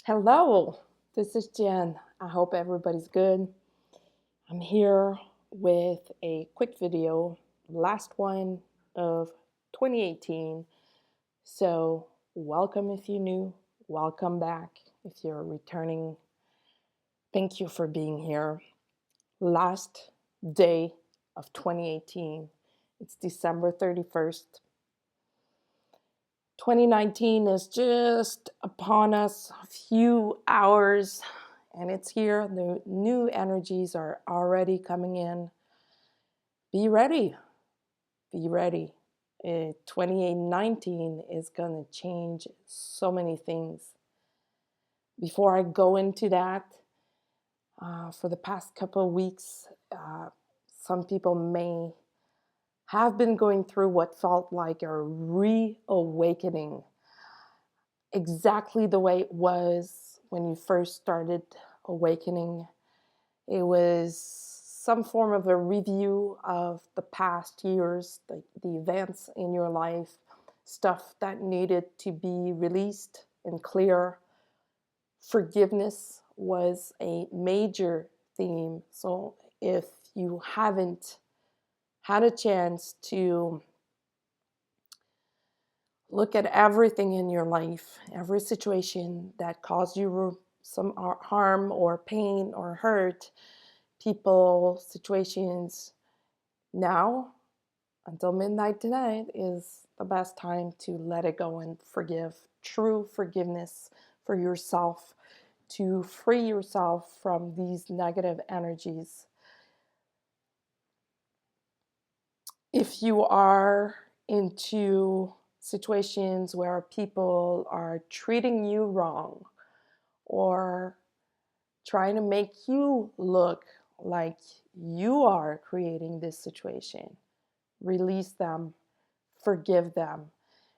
Hello, this is Jen. I hope everybody's good. I'm here with a quick video, last one of 2018. So, welcome if you're new, welcome back if you're returning. Thank you for being here. Last day of 2018. It's December 31st. 2019 is just upon us, a few hours, and it's here. The new energies are already coming in. Be ready. Be ready. 2019 is going to change so many things. Before I go into that, for the past couple of weeks, some people may have been going through what felt like a reawakening, exactly the way it was when you first started awakening. It was some form of a review of the past years, the events in your life, stuff that needed to be released and clear. Forgiveness was a major theme. So if you haven't had a chance to look at everything in your life, every situation that caused you some harm or pain or hurt, people, situations, now until midnight tonight is the best time to let it go and forgive. True forgiveness for yourself, to free yourself from these negative energies. If you are into situations where people are treating you wrong or trying to make you look like you are creating this situation, release them, forgive them,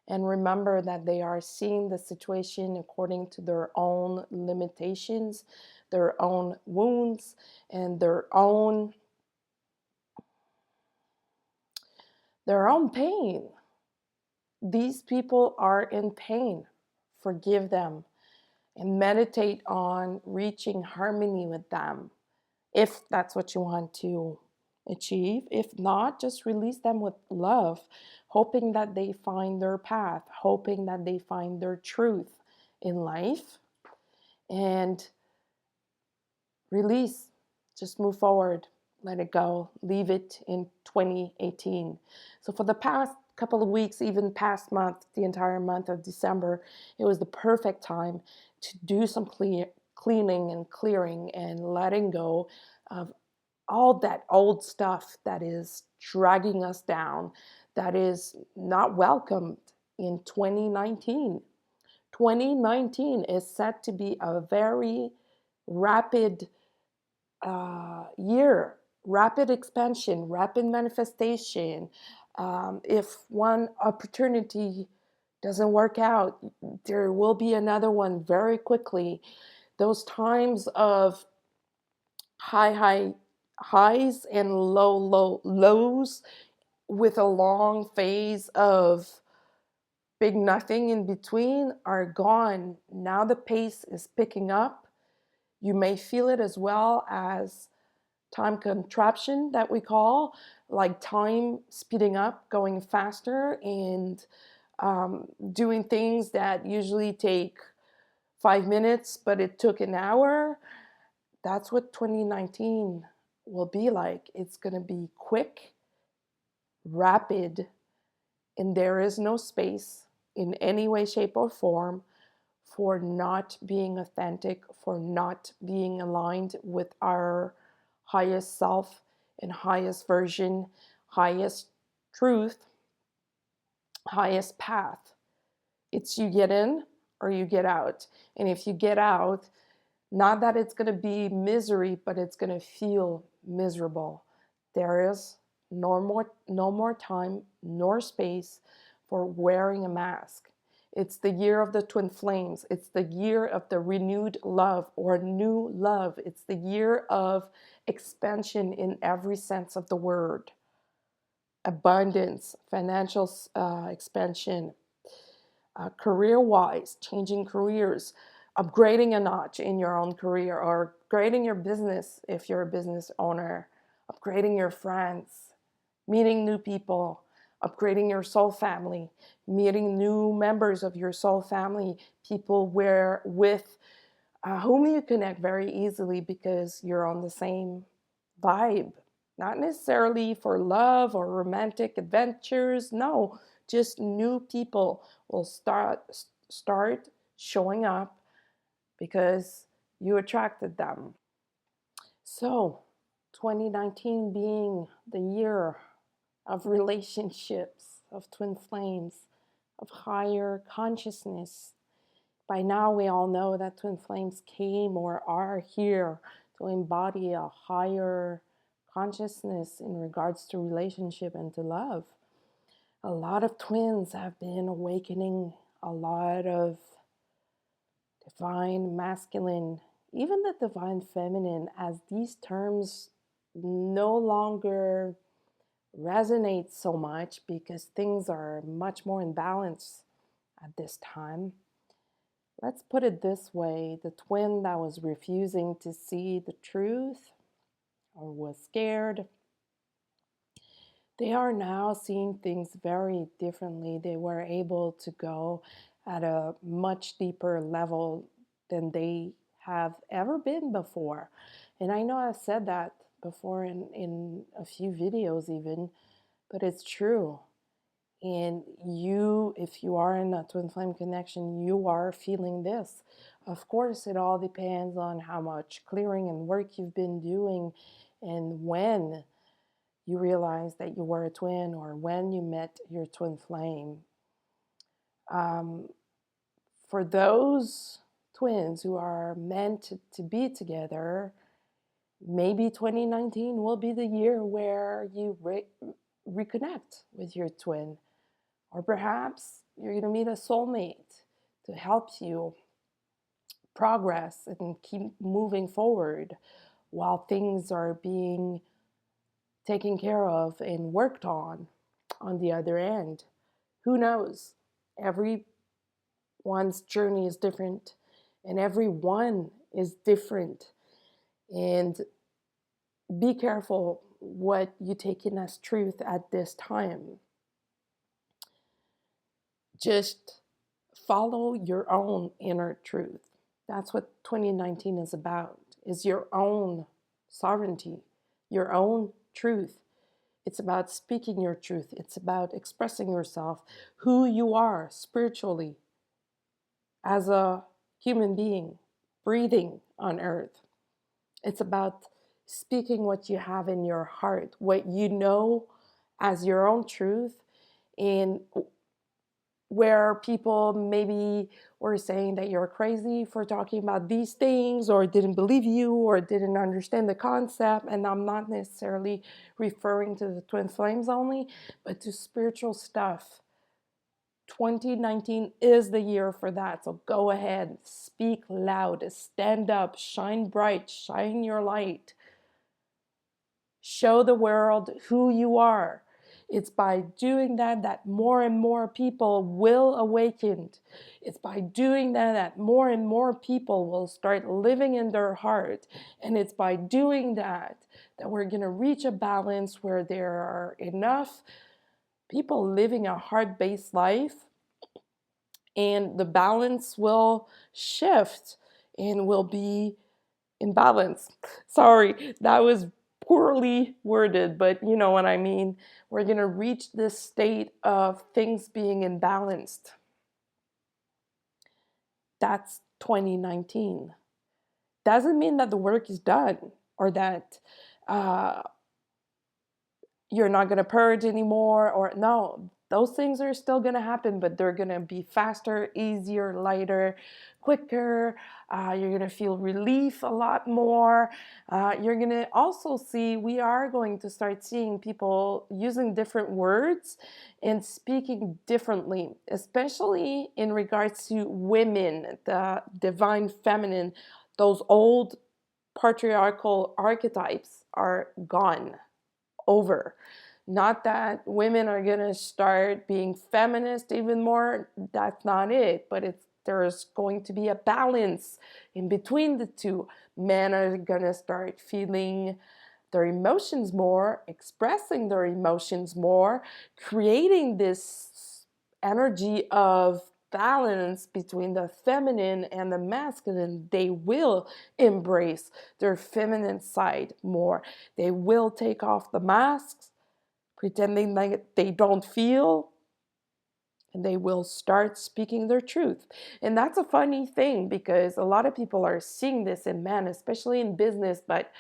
and remember that they are seeing the situation according to their own limitations, their own wounds, and their own pain. These people are in pain. Forgive them and meditate on reaching harmony with them, if that's what you want to achieve. If not, just release them with love, hoping that they find their path, hoping that they find their truth in life, and release. Just move forward, let it go, leave it in 2018. So for the past couple of weeks, even past month, the entire month of December, it was the perfect time to do some cleaning and clearing and letting go of all that old stuff that is dragging us down, that is not welcomed in 2019. 2019 is set to be a very rapid year, rapid expansion, rapid manifestation. If one opportunity doesn't work out, there will be another one very quickly. Those times of highs and lows with a long phase of big nothing in between are gone. Now the pace is picking up. You may feel it as well as time contraption that we call, like time speeding up, going faster, and doing things that usually take 5 minutes, but it took an hour. That's what 2019 will be like. It's going to be quick, rapid, and there is no space in any way, shape, or form for not being authentic, for not being aligned with our highest self and highest version, highest truth, highest path. It's you get in or you get out. And if you get out, not that it's going to be misery, but it's going to feel miserable. There is no more time nor space for wearing a mask. It's the year of the twin flames. It's the year of the renewed love or new love. It's the year of expansion in every sense of the word. Abundance, financial expansion, career-wise, changing careers, upgrading a notch in your own career, or upgrading your business if you're a business owner, upgrading your friends, meeting new people, upgrading your soul family, meeting new members of your soul family, people with whom you connect very easily because you're on the same vibe. Not necessarily for love or romantic adventures. No, just new people will start showing up because you attracted them. So, 2019 being the year of relationships, of twin flames, of higher consciousness. By now, we all know that twin flames came or are here to embody a higher consciousness in regards to relationship and to love. A lot of twins have been awakening a lot of divine masculine, even the divine feminine, as these terms no longer resonate so much because things are much more in balance at this time. Let's put it this way: the twin that was refusing to see the truth or was scared, they are now seeing things very differently. They were able to go at a much deeper level than they have ever been before. And I know I've said that before in a few videos even, but it's true. And you, if you are in a twin flame connection, you are feeling this. Of course, it all depends on how much clearing and work you've been doing and when you realize that you were a twin or when you met your twin flame. For those twins who are meant to be together, maybe 2019 will be the year where you reconnect with your twin. Or perhaps you're going to meet a soulmate to help you progress and keep moving forward while things are being taken care of and worked on the other end. Who knows? Everyone's journey is different and everyone is different. And be careful what you take in as truth at this time. Just follow your own inner truth. That's what 2019 is about, is your own sovereignty, your own truth. It's about speaking your truth. It's about expressing yourself, who you are spiritually as a human being breathing on earth. It's about speaking what you have in your heart, what you know as your own truth, and where people maybe were saying that you're crazy for talking about these things or didn't believe you or didn't understand the concept. And I'm not necessarily referring to the twin flames only, but to spiritual stuff. 2019 is the year for that. So go ahead, speak loud, stand up, shine bright, shine your light. Show the world who you are. It's by doing that that more and more people will awaken. It's by doing that that more and more people will start living in their heart. And it's by doing that that we're going to reach a balance where there are enough people living a heart-based life, and the balance will shift and will be in balance. Sorry, that was poorly worded, but you know what I mean. We're going to reach this state of things being imbalanced. That's 2019. Doesn't mean that the work is done or that you're not going to purge anymore, or no, those things are still going to happen, but they're going to be faster, easier, lighter, quicker. You're going to feel relief a lot more. You're going to also see, we are going to start seeing people using different words and speaking differently, especially in regards to women, the divine feminine. Those old patriarchal archetypes are gone, over. Not that women are going to start being feminist even more. That's not it. But there's going to be a balance in between the two. Men are going to start feeling their emotions more, expressing their emotions more, creating this energy of balance between the feminine and the masculine. They will embrace their feminine side more. They will take off the masks, pretending like they don't feel, and they will start speaking their truth. And that's a funny thing because a lot of people are seeing this in men, especially in business, but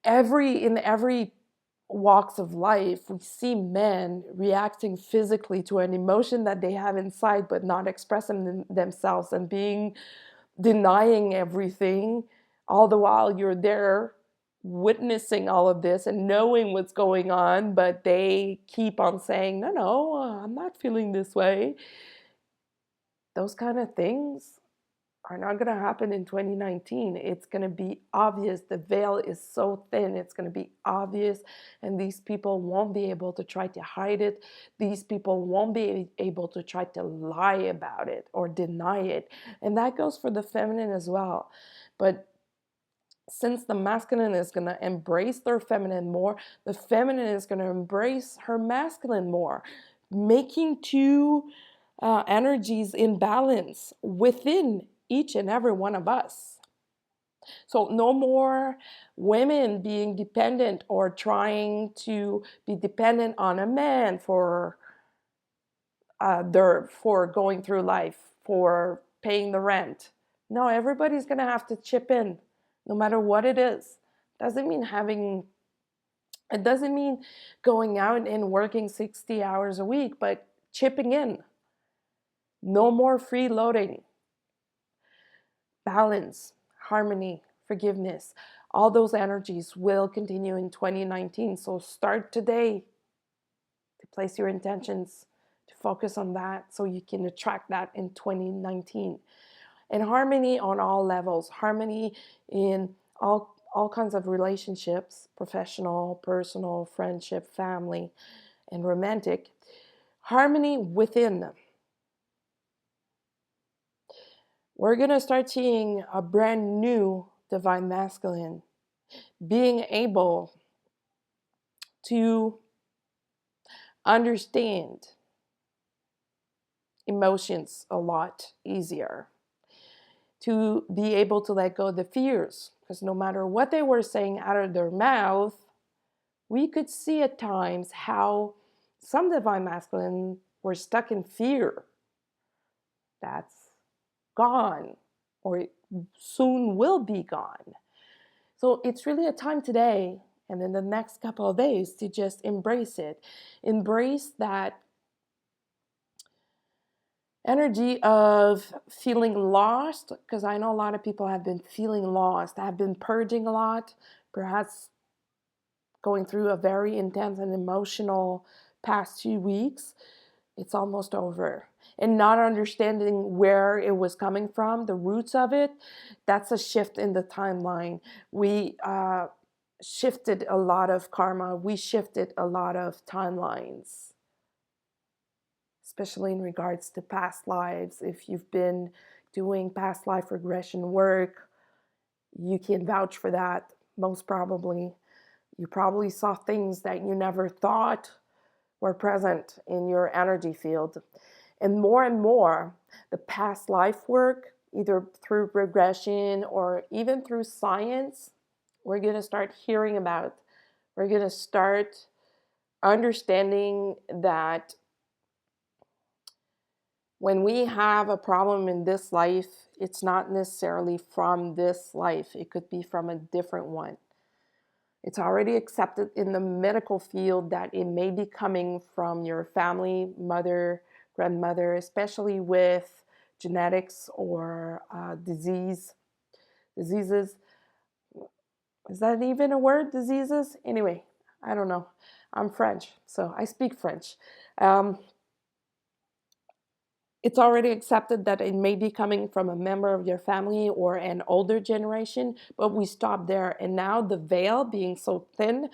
in every walks of life, we see men reacting physically to an emotion that they have inside but not expressing themselves, and denying everything, all the while you're there witnessing all of this and knowing what's going on, but they keep on saying, no, I'm not feeling this way. Those kind of things are not going to happen in 2019. It's going to be obvious. The veil is so thin, it's going to be obvious, and these people won't be able to try to hide it. These people won't be able to try to lie about it or deny it. And that goes for the feminine as well. But since the masculine is going to embrace their feminine more, the feminine is going to embrace her masculine more, making two energies in balance within each and every one of us. So no more women being dependent or trying to be dependent on a man for going through life, for paying the rent. No, everybody's going to have to chip in, no matter what it is. It doesn't mean going out and working 60 hours a week, but chipping in. No more freeloading. Balance, harmony, forgiveness, all those energies will continue in 2019. So start today to place your intentions, to focus on that so you can attract that in 2019. And harmony on all levels, harmony in all kinds of relationships, professional, personal, friendship, family, and romantic. Harmony within them. We're going to start seeing a brand new divine masculine being able to understand emotions a lot easier, to be able to let go of the fears, because no matter what they were saying out of their mouth, we could see at times how some divine masculine were stuck in fear. That's gone, or soon will be gone. So it's really a time today and in the next couple of days to just embrace it. Embrace that energy of feeling lost, because I know a lot of people have been feeling lost, have been purging a lot, perhaps going through a very intense and emotional past few weeks. It's almost over. And not understanding where it was coming from, the roots of it, that's a shift in the timeline. We shifted a lot of karma. We shifted a lot of timelines, especially in regards to past lives. If you've been doing past life regression work, you can vouch for that, most probably. You probably saw things that you never thought were present in your energy field. And more, the past life work, either through regression or even through science, we're going to start hearing about. We're going to start understanding that when we have a problem in this life, it's not necessarily from this life. It could be from a different one. It's already accepted in the medical field that it may be coming from your family, mother, grandmother, especially with genetics or diseases. Is that even a word, diseases? Anyway, I don't know. I'm French, so I speak French. It's already accepted that it may be coming from a member of your family or an older generation, but we stop there. And now the veil being so thin,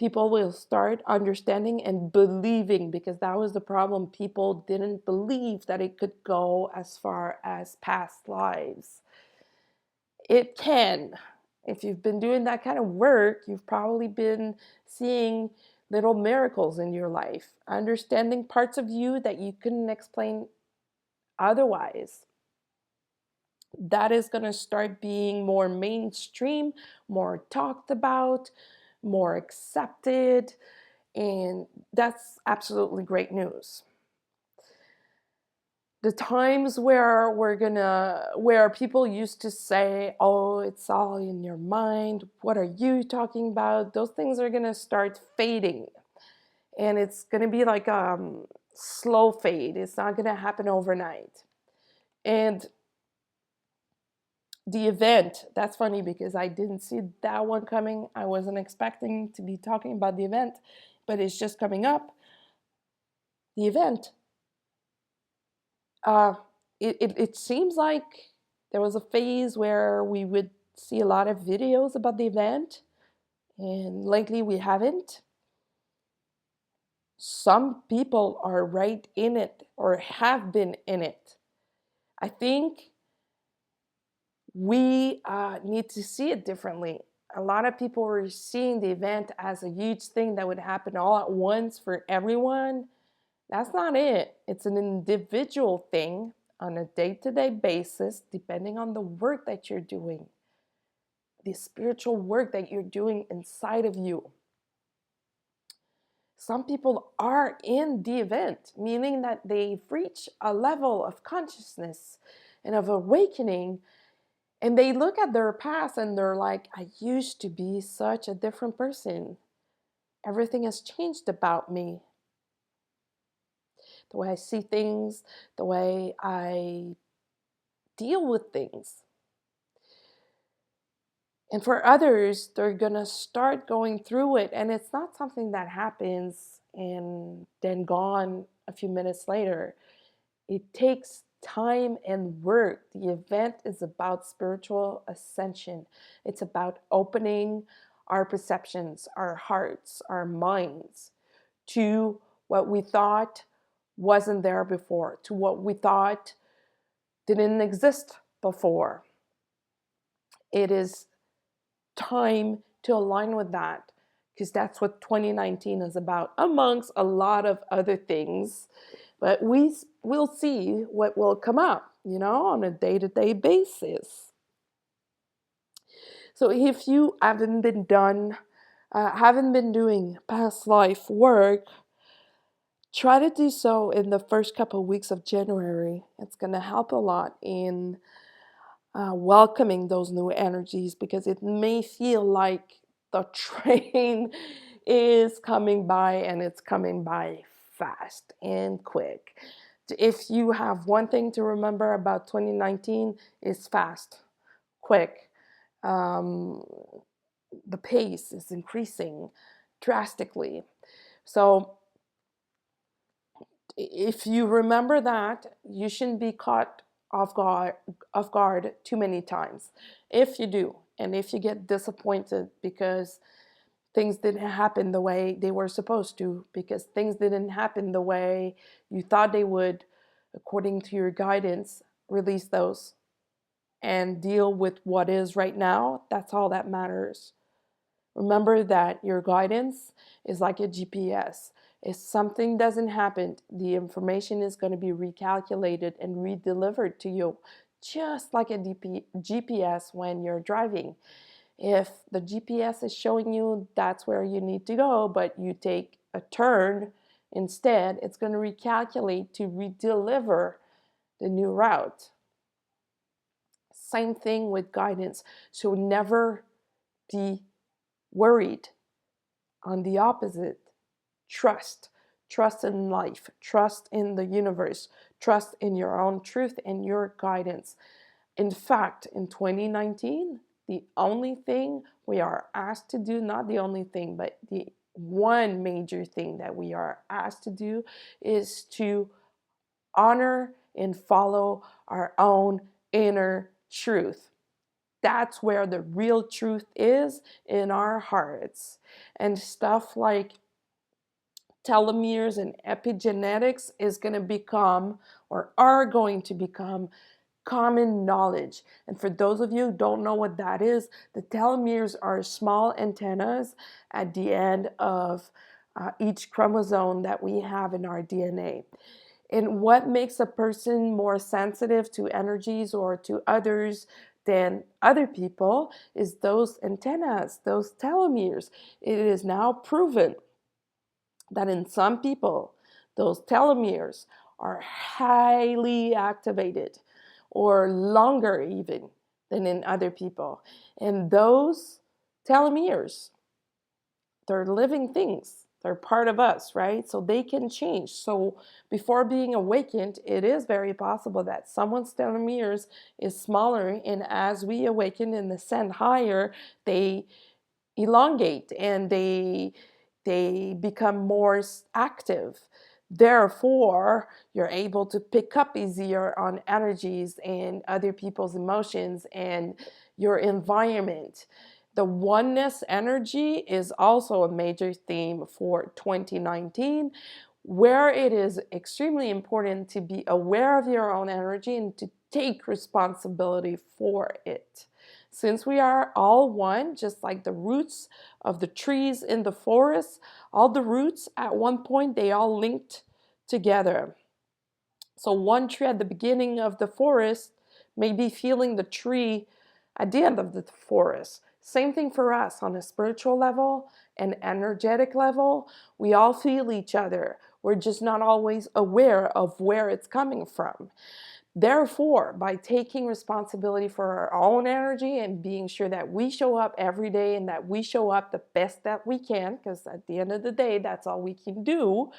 people will start understanding and believing, because that was the problem. People didn't believe that it could go as far as past lives. It can. If you've been doing that kind of work, you've probably been seeing little miracles in your life, understanding parts of you that you couldn't explain otherwise. That is going to start being more mainstream, more talked about, more accepted, and that's absolutely great news. The times where people used to say, oh, it's all in your mind, what are you talking about, those things are going to start fading, and it's going to be like slow fade. It's not going to happen overnight. And the event, that's funny because I didn't see that one coming. I wasn't expecting to be talking about the event, but it's just coming up. The event, uh, it seems like there was a phase where we would see a lot of videos about the event, and lately we haven't. Some people are right in it or have been in it. I think we need to see it differently. A lot of people were seeing the event as a huge thing that would happen all at once for everyone. That's not it. It's an individual thing on a day-to-day basis, depending on the work that you're doing, the spiritual work that you're doing inside of you. Some people are in the event, meaning that they've reached a level of consciousness and of awakening, and they look at their past and they're like, I used to be such a different person. Everything has changed about me. The way I see things, the way I deal with things. And for others, they're going to start going through it. And it's not something that happens and then gone a few minutes later. It takes time and work. The event is about spiritual ascension. It's about opening our perceptions, our hearts, our minds to what we thought wasn't there before, to what we thought didn't exist before. It is time to align with that, because that's what 2019 is about, amongst a lot of other things. But we'll see what will come up, on a day-to-day basis. So if you haven't been doing past life work, try to do so in the first couple of weeks of January. It's going to help a lot in welcoming those new energies, because it may feel like the train is coming by, and it's coming by fast and quick. If you have one thing to remember about 2019, it's fast, quick. The pace is increasing drastically. So if you remember that, you shouldn't be caught off guard too many times. If you do, and if you get disappointed because things didn't happen the way they were supposed to, because things didn't happen the way you thought they would, according to your guidance, release those and deal with what is right now. That's all that matters. Remember that your guidance is like a GPS. If something doesn't happen, the information is going to be recalculated and redelivered to you, just like a GPS when you're driving. If the GPS is showing you that's where you need to go, but you take a turn instead, it's going to recalculate to redeliver the new route. Same thing with guidance. So never be worried. On the opposite, trust. Trust in life. Trust in the universe. Trust in your own truth and your guidance. In fact, in 2019, the only thing we are asked to do, not the only thing, but the one major thing that we are asked to do, is to honor and follow our own inner truth. that's where the real truth is, in our hearts. And stuff like telomeres and epigenetics is going to become, or are going to become, common knowledge. And for those of you who don't know what that is, the telomeres are small antennas at the end of each chromosome that we have in our DNA. And what makes a person more sensitive to energies or to others than other people is those antennas, those telomeres. It is now proven that in some people, those telomeres are highly activated, or longer even than in other people. And those telomeres, they're living things. They're part of us, right? So they can change. So before being awakened, it is very possible that someone's telomeres is smaller, and as we awaken and ascend higher, they elongate and they become more active. Therefore, you're able to pick up easier on energies and other people's emotions and your environment. The oneness energy is also a major theme for 2019, where it is extremely important to be aware of your own energy and to take responsibility for it. Since we are all one, just like the roots of the trees in the forest, all the roots at one point, they all linked together. So one tree at the beginning of the forest may be feeling the tree at the end of the forest. Same thing for us on a spiritual level and energetic level. We all feel each other. We're just not always aware of where it's coming from. Therefore, by taking responsibility for our own energy and being sure that we show up every day and that we show up the best that we can, because at the end of the day, that's all we can do.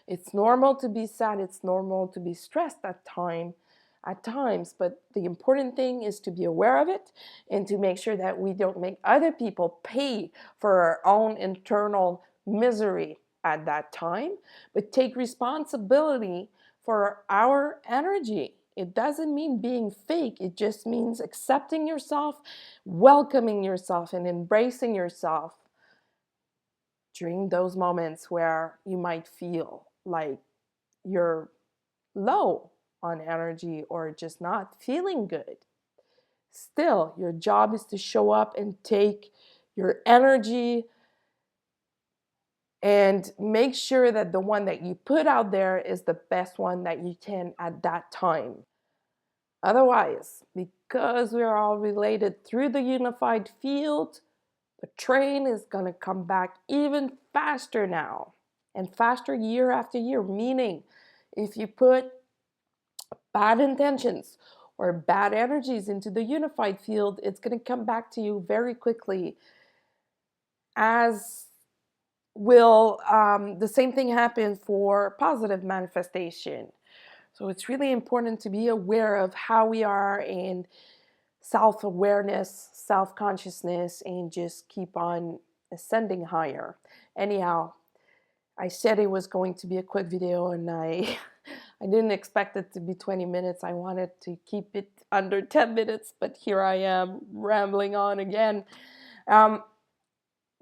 It's normal to be sad. It's normal to be stressed at times, but the important thing is to be aware of it and to make sure that we don't make other people pay for our own internal misery at that time, but take responsibility for our energy. It doesn't mean being fake. It just means accepting yourself, welcoming yourself, and embracing yourself during those moments where you might feel like you're low on energy or just not feeling good. Still, your job is to show up and take your energy and make sure that the one that you put out there is the best one that you can at that time. Otherwise, because we are all related through the unified field, the train is going to come back even faster now, and faster year after year, meaning if you put bad intentions or bad energies into the unified field, it's going to come back to you very quickly. As will the same thing happen for positive manifestation. So it's really important to be aware of how we are in self-awareness, self-consciousness, and just keep on ascending higher. Anyhow, I said it was going to be a quick video, and I didn't expect it to be 20 minutes. I wanted to keep it under 10 minutes, but here I am rambling on again.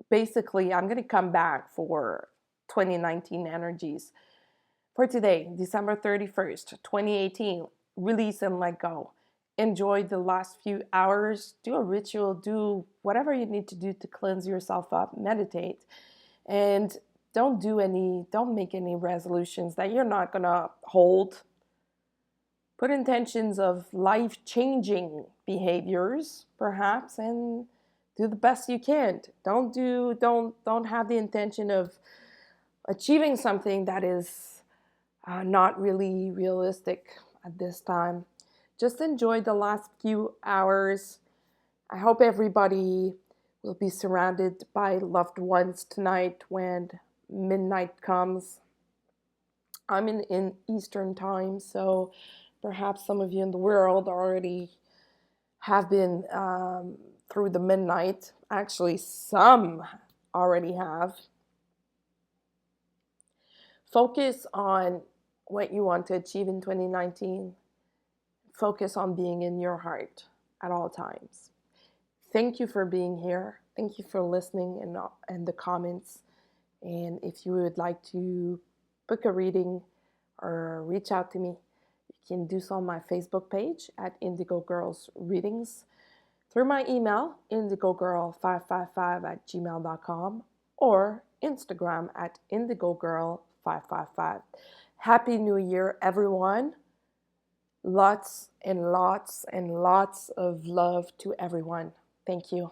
Basically, I'm going to come back for 2019 energies. For today, December 31st, 2018, release and let go. Enjoy the last few hours. Do a ritual. Do whatever you need to do to cleanse yourself up. Meditate. And don't make any resolutions that you're not going to hold. Put intentions of life-changing behaviors, perhaps, and do the best you can. Don't have the intention of achieving something that is not really realistic at this time. Just enjoy the last few hours. I hope everybody will be surrounded by loved ones tonight when midnight comes. I'm in Eastern time, so perhaps some of you in the world already have been through the midnight. Actually, some already have. Focus on what you want to achieve in 2019. Focus on being in your heart at all times. Thank you for being here. Thank you for listening and the comments. And if you would like to book a reading or reach out to me, you can do so on my Facebook page at Indigo Girls Readings, through my email, indigogirl555@gmail.com, or Instagram at indigogirl555. Happy New Year, everyone. Lots and lots and lots of love to everyone. Thank you.